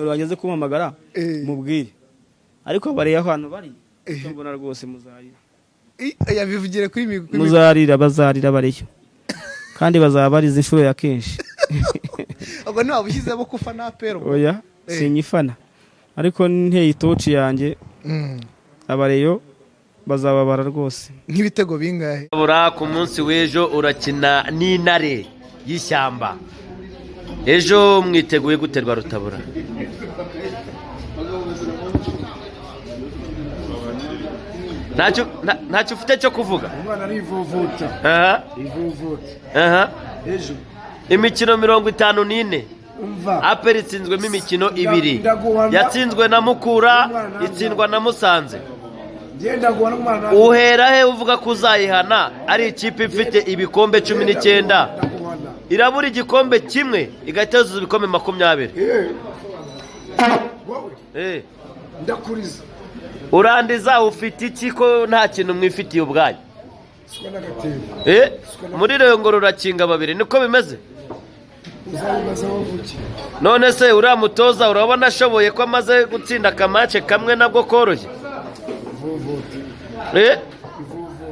bageze kumpamagara mubwire ariko bariye ahantu bari mbona rwose muzarira yabivugire kuri mikoro muzarira bazarira bariyo kandi bazaba barize inshuro ya kenshi ubwo ni wabushyizemo kufa na APR oya sinyifana ariko nteye itoci yanjye abareyo bazababara rwose nk'ibitego bingahe bura ku munsi w'ejo urakina n'intare y'ishyamba ejo mwiteguye guterwa Rutabura ntacyo ufite cyo kuvuga umwana arivuvuta ejo imikino 54 APR itsinzwemo imikino 2 yatsinzwe na Mukura itsindwa na Musanze uhera he uvuga ko uzayihana ari ikipe ifite ibikombe 19 irabura igikombe kimwe igatezuza ibikombe 20 ndakuriza urandiza ufite iki ko nta kintu mwifitiye ubwanyu muri Rayon ngo rurakinga babiri niko bimeze none se uriya mutoza urabona ashoboye ko amaze gutsinda akamace kamwe nabwo koroshye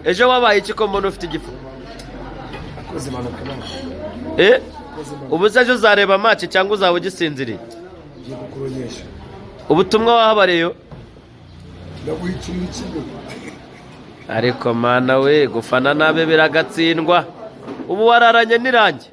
ejo wabaye iki ko mbona ufite igifu ubu se ejo uzareba amace cyangwa uzaba ugisinziriye ubutumwa wahabareyo ariko mana we gufana nabe biragatsindwa ubu wararanye n'irangi